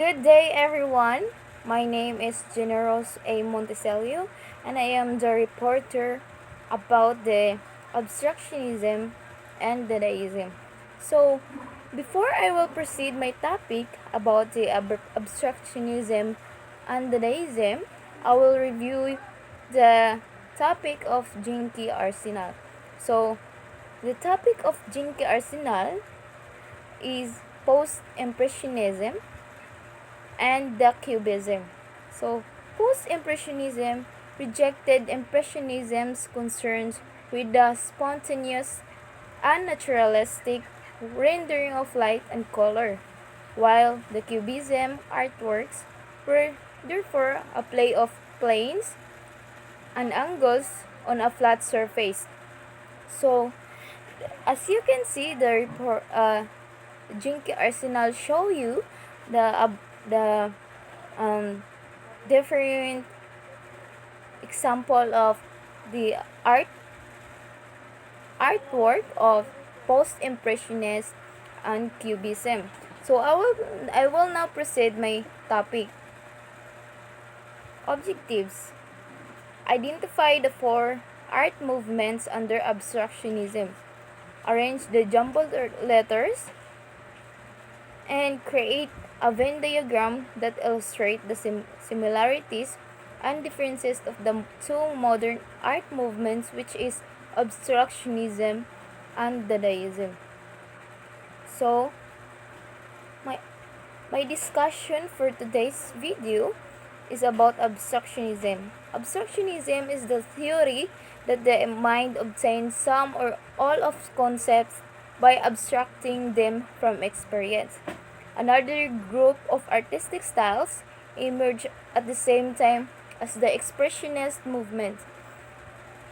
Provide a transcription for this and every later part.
Good day, everyone. My name is Generos A. Monteselio, and I am the reporter about the Abstractionism and Dadaism. So, before I will proceed my topic about the Abstractionism and Dadaism, I will review the topic of Jinky Arsenal. So, the topic of Jinky Arsenal is post-impressionism and the Cubism. So, post-impressionism rejected impressionism's concerns with the spontaneous and naturalistic rendering of light and color, while the Cubism artworks were therefore a play of planes and angles on a flat surface. So, as you can see, the report, Jinky Arsenal show you the um, different example of the artwork of post-impressionist and cubism. So I will now proceed my topic. Objectives: identify the four art movements under abstractionism, arrange the jumbled letters, and create a Venn diagram that illustrates the similarities and differences of the two modern art movements, which is Abstractionism and Dadaism. So, my, my discussion for today's video is about Abstractionism. Abstractionism is the theory that the mind obtains some or all of concepts by abstracting them from experience. Another group of artistic styles emerged at the same time as the Expressionist movement.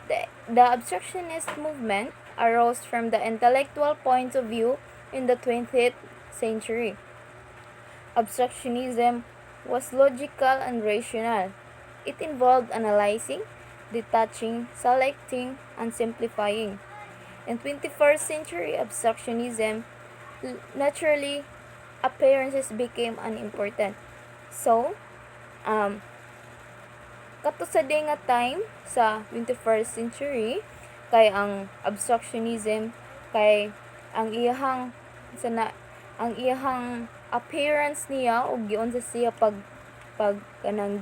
The Abstractionist movement arose from the intellectual point of view in the 20th century. Abstractionism was logical and rational. It involved analyzing, detaching, selecting, and simplifying. In 21st century abstractionism, naturally, appearances became unimportant. So, kato sa day nga time sa 21st century, kay ang abstractionism, kay ang iyahang ang iyahang appearance niya og giun sa siya kanang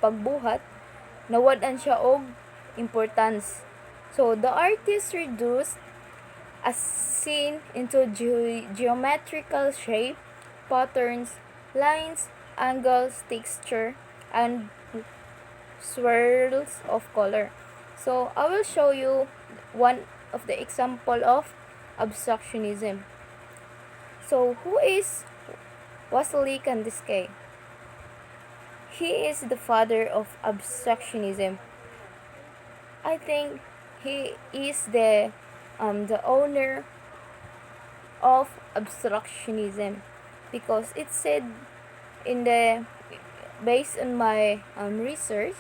pagbuhat nawad-an siya og importance. So the artist reduced a scene into geometrical shape, patterns, lines, angles, texture, and swirls of color. So I will show you one of the example of abstractionism. So who is Wassily Kandinsky? He is the father of abstractionism. I think he is the owner of abstractionism because it said in the based on my research,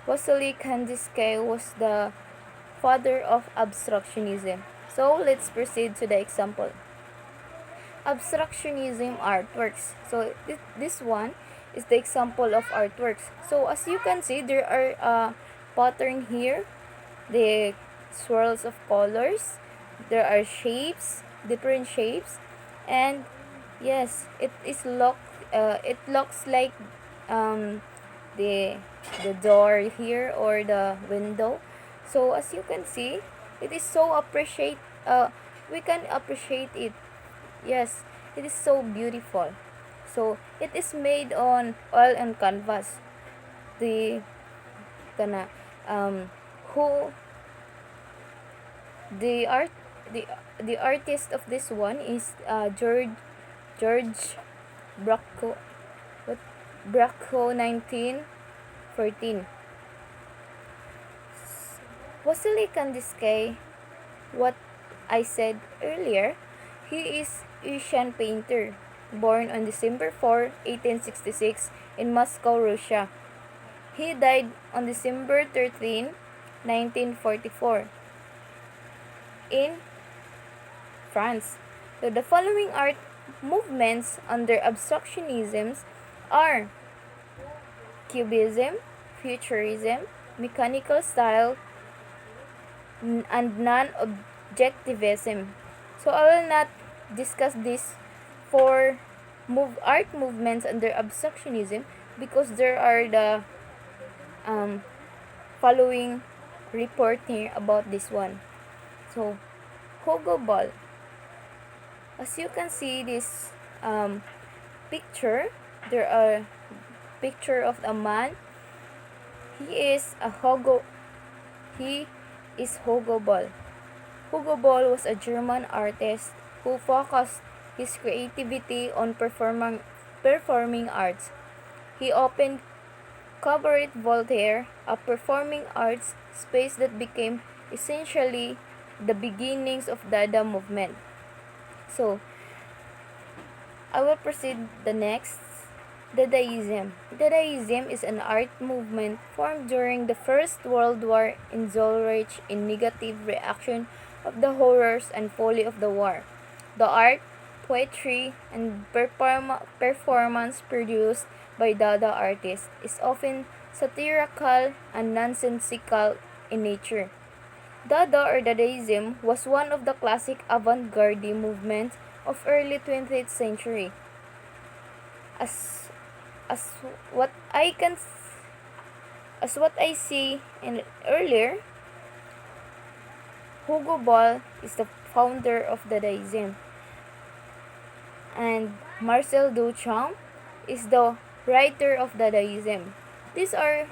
Wassily Kandinsky was the father of abstractionism. So let's proceed to the example. Abstractionism artworks. So this one is the example of artworks. So as you can see, there are pattern here, the swirls of colors, there are shapes, different shapes, and yes, it looks like the door here or the window. So as you can see, it is so we can appreciate it. Yes, it is so beautiful. So it is made on oil and canvas. The kana who the art the artist of this one is George Bracco, what, Bracco 1914. Wassily Kandinsky, what I said earlier, he is Russian painter, born on December 4, 1866 in Moscow, Russia. He died on December 13, 1944 in France. So the following art movements under Abstractionism are Cubism, Futurism, Mechanical Style, and non-objectivism. So I will not discuss this for art movements under Abstractionism because there are the um, following report here about this one. So, Hugo Ball. As you can see this picture, there are picture of a man. He is Hugo Ball. Hugo Ball was a German artist who focused his creativity on performing arts. He opened Cabaret Voltaire, a performing arts space that became essentially the beginnings of Dada movement. So, I will proceed the next. Dadaism. Dadaism is an art movement formed during the First World War in Zurich in negative reaction of the horrors and folly of the war. The art, poetry, and performance produced by Dada artists is often satirical and nonsensical in nature. Dada or Dadaism was one of the classic avant-garde movements of early 20th century. As what I can as what I see in earlier, Hugo Ball is the founder of Dadaism, and Marcel Duchamp is the writer of Dadaism. These are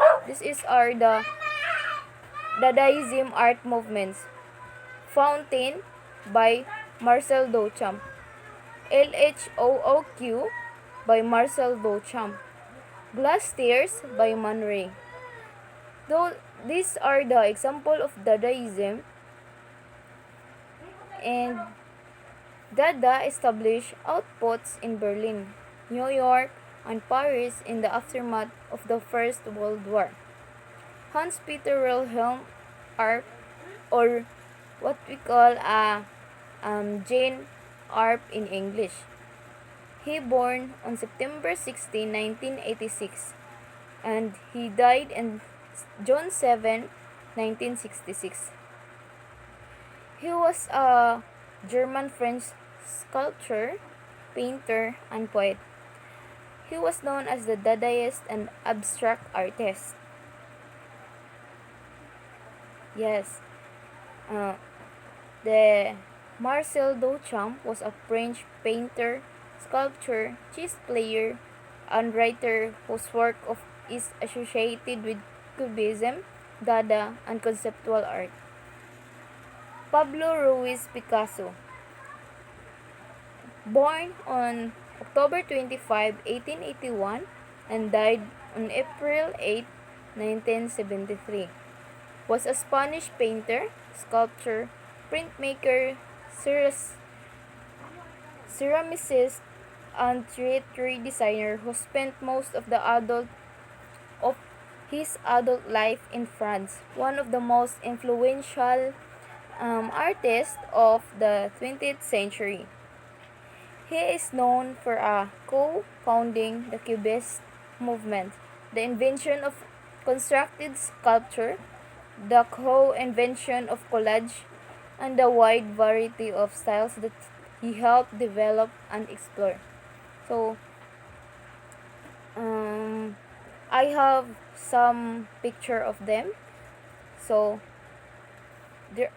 the Dadaism art movements. Fountain by Marcel Duchamp. LHOOQ by Marcel Duchamp. Glass Stairs by Man Ray. Though these are the example of Dadaism, and Dada established outposts in Berlin, New York, and Paris in the aftermath of the First World War. Hans Peter Wilhelm Arp, or what we call Jane Arp in English. He born on September 16, 1986, and he died on June 7, 1966. He was a German-French sculptor, painter, and poet. He was known as the Dadaist and abstract artist. Yes, the Marcel Duchamp was a French painter, sculptor, chess player, and writer whose work is associated with Cubism, Dada, and conceptual art. Pablo Ruiz Picasso. Born on October 25, 1881, and died on April 8, 1973. Was a Spanish painter, sculptor, printmaker, ceramicist, and theater designer who spent most of his adult life in France. One of the most influential artists of the 20th century. He is known for co-founding the Cubist movement, the invention of constructed sculpture, the co-invention of collage, and the wide variety of styles that he helped develop and explore. So, I have some picture of them. So, there,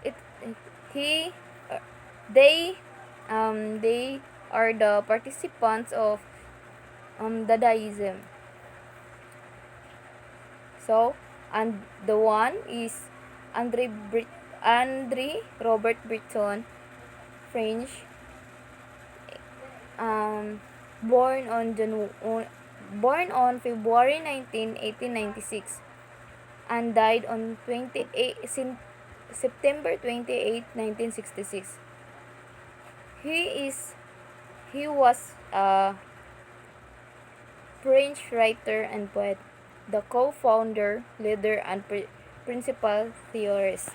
it, he, they are the participants of Dadaism. So, and the one is Andre Robert Breton, French, born on February 19, 1896, and died on September 28, 1966. He was a French writer and poet, the co-founder, leader, and principal theorist.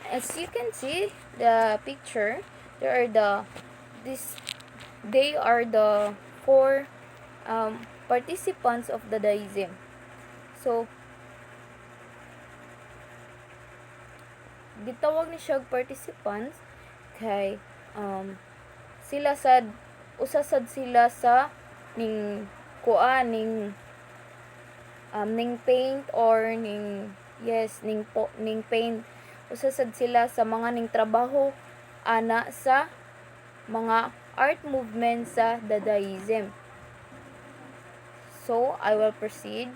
As you can see the picture, there are this they are the four participants of the Dadaism. So gitawag ni siya participants kay sila sad usasad sila sa ning kuan ning paint or ning paint, usasad sila sa mga ning trabaho ana sa mga art movement sa Dadaism. So I will proceed.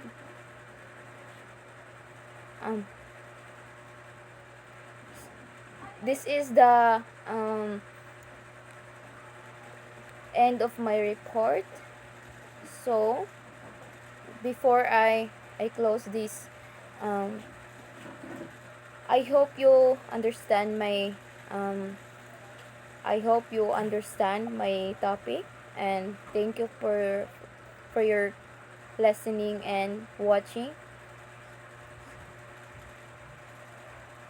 This is the end of my report. So before I close this, I hope you understand my topic, and thank you for your listening and watching.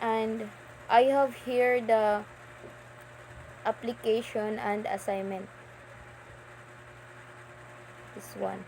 And I have here the application and assignment. This one.